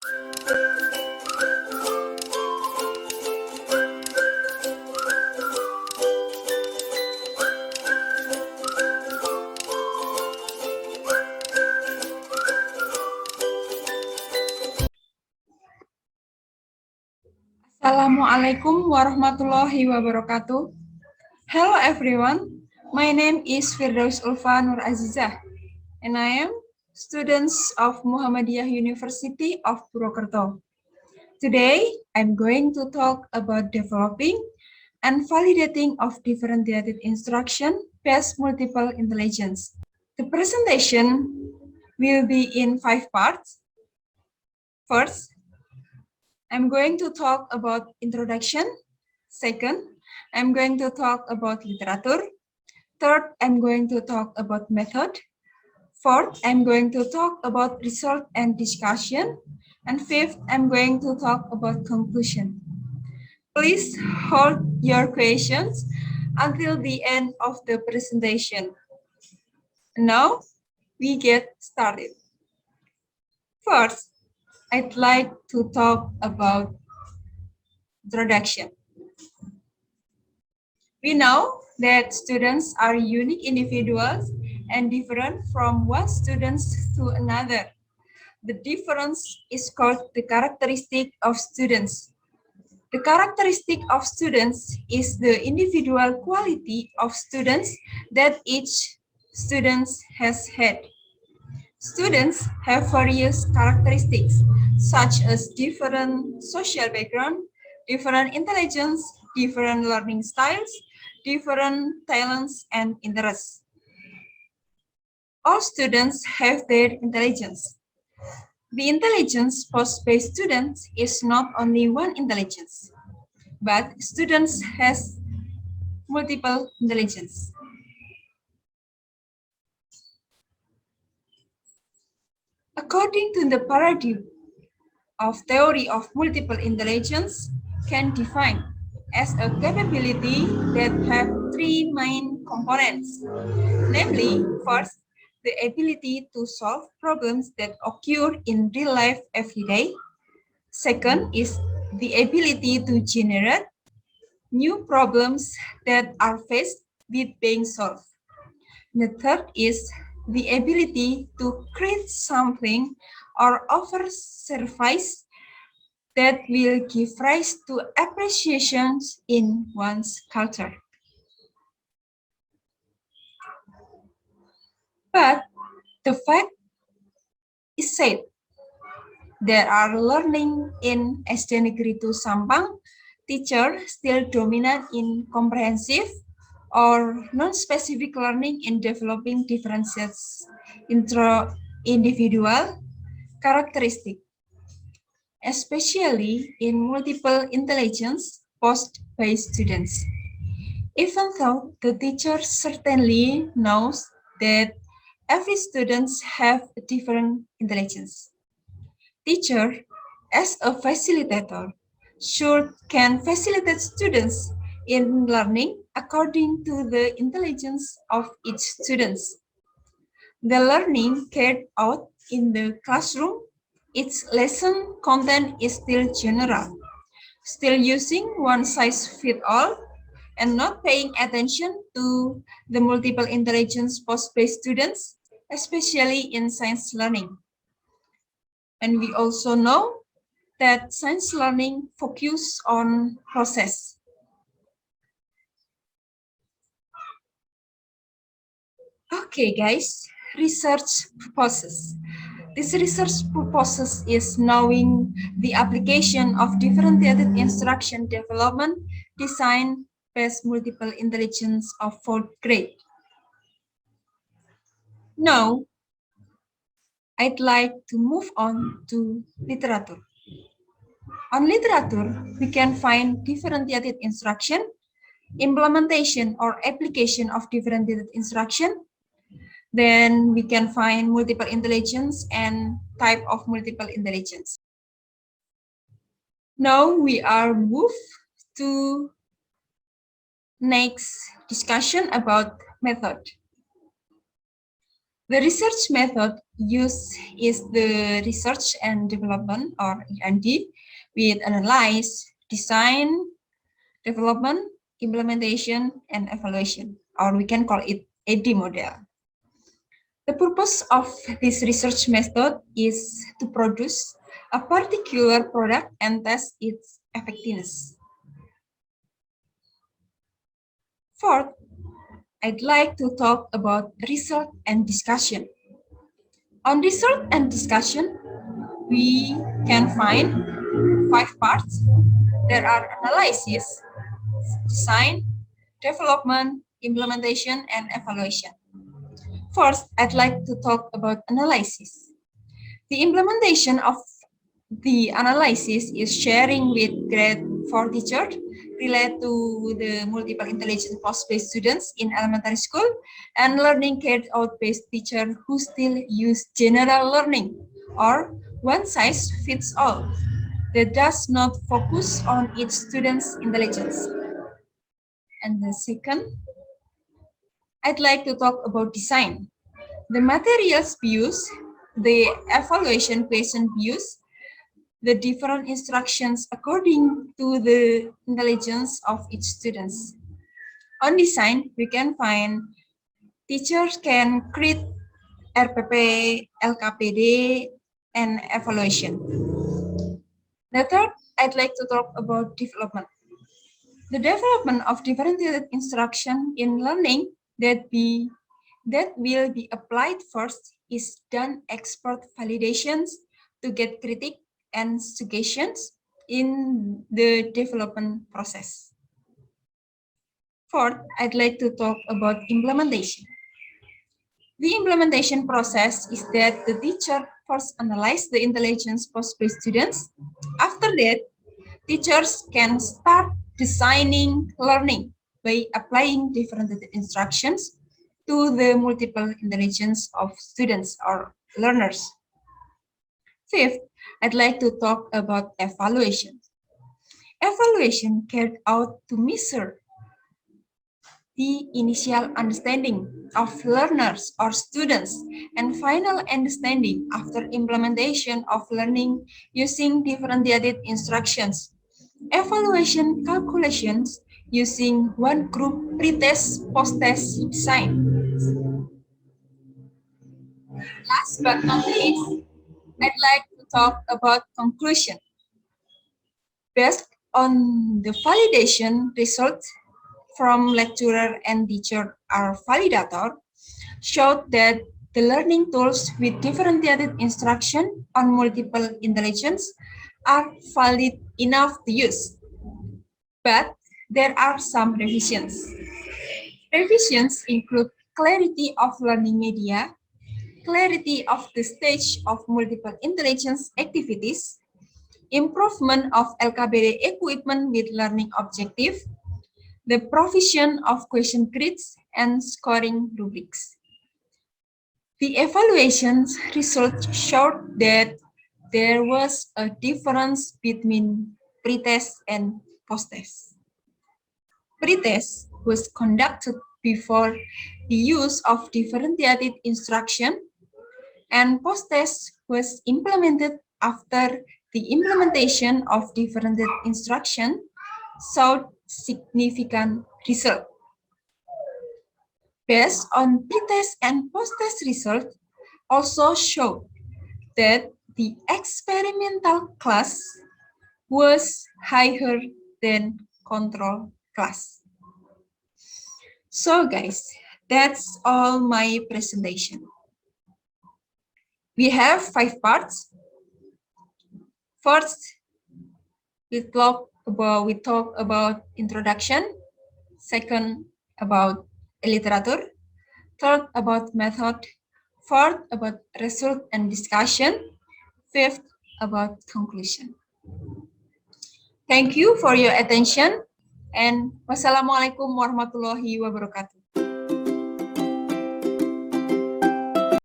Assalamualaikum warahmatullahi wabarakatuh. Hello everyone, my name is Firdaus Ulfah Nur Azizah, and I am students of Muhammadiyah University of Purwokerto. Today, I'm going to talk about developing and validating of differentiated instruction-based multiple intelligence. The presentation will be in 5 parts. First, I'm going to talk about introduction. Second, I'm going to talk about literature. Third, I'm going to talk about method. Fourth, I'm going to talk about result and discussion. And fifth, I'm going to talk about conclusion. Please hold your questions until the end of the presentation. Now, we get started. First, I'd like to talk about introduction. We know that students are unique individuals and different from one student to another. The difference is called the characteristic of students. The characteristic of students is the individual quality of students that each student has had. Students have various characteristics, such as different social background, different intelligence, different learning styles, different talents and interests. All students have their intelligence. The intelligence posed by students is not only one intelligence, but students has multiple intelligence. According to the paradigm of theory of multiple intelligence, can define as a capability that have 3 main components. Namely, first, the ability to solve problems that occur in real life every day. Second is the ability to generate new problems that are faced with being solved. The third is the ability to create something or offer service that will give rise to appreciations in one's culture. But the fact is said, there are learning in SD Negeri 2 Sampang, teacher still dominant in comprehensive or non-specific learning in developing differences individual characteristic, especially in multiple intelligence posed by students. Even though the teacher certainly knows that every student have a different intelligence. Teacher, as a facilitator, can facilitate students in learning according to the intelligence of each student. The learning carried out in the classroom, its lesson content is still general, still using one size fits all and not paying attention to the multiple intelligence posed by students, especially in science learning. And we also know that science learning focuses on process. Okay, guys, research purposes. This research purposes is knowing the application of differentiated instruction development design based multiple intelligence of 4th grade. Now, I'd like to move on to literature. On literature, we can find differentiated instruction, implementation or application of differentiated instruction. Then we can find multiple intelligence and type of multiple intelligence. Now we are moved to next discussion about method. The research method use is the research and development, or R&D, with analyze, design, development, implementation, and evaluation, or we can call it AD model. The purpose of this research method is to produce a particular product and test its effectiveness. Fourth, I'd like to talk about research and discussion. On research and discussion, we can find 5 parts. There are analysis, design, development, implementation, and evaluation. First, I'd like to talk about analysis. The implementation of the analysis is sharing with grade 4 teacher related to the multiple intelligence post-based students in elementary school and learning carried out based teacher who still use general learning or one size fits all that does not focus on each student's intelligence. And the second, I'd like to talk about design. The materials used, the evaluation question used, the different instructions according to the intelligence of each student. On design, we can find teachers can create RPP, LKPD, and evaluation. The third, I'd like to talk about development. The development of differentiated instruction in learning that will be applied first is done expert validations to get critique and suggestions in the development process. Fourth, I'd like to talk about implementation. The implementation process is that the teacher first analyze the intelligence post-based students. After that, teachers can start designing learning by applying different instructions to the multiple intelligence of students or learners. Fifth, I'd like to talk about evaluation. Evaluation carried out to measure the initial understanding of learners or students and final understanding after implementation of learning using differentiated instructions. Evaluation calculations using one group pretest post-test design. Last but not least, I'd like to talk about conclusion. Based on the validation results from lecturer and teacher or validator showed that the learning tools with differentiated instruction on multiple intelligence are valid enough to use. But there are some revisions. Revisions include clarity of learning media, clarity of the stage of multiple intelligence activities, improvement of LKBD equipment with learning objective, the provision of question grids and scoring rubrics. The evaluations results showed that there was a difference between pretest and post-test. Pretest was conducted before the use of differentiated instruction, and post-test was implemented after the implementation of differentiated instruction showed significant result. Based on pretest and post-test results also showed that the experimental class was higher than control class. So guys, that's all my presentation. We have 5 parts. First, we talk about introduction. Second, about literature. Third, about method. Fourth, about result and discussion. Fifth, about conclusion. Thank you for your attention, and wassalamualaikum warahmatullahi wabarakatuh.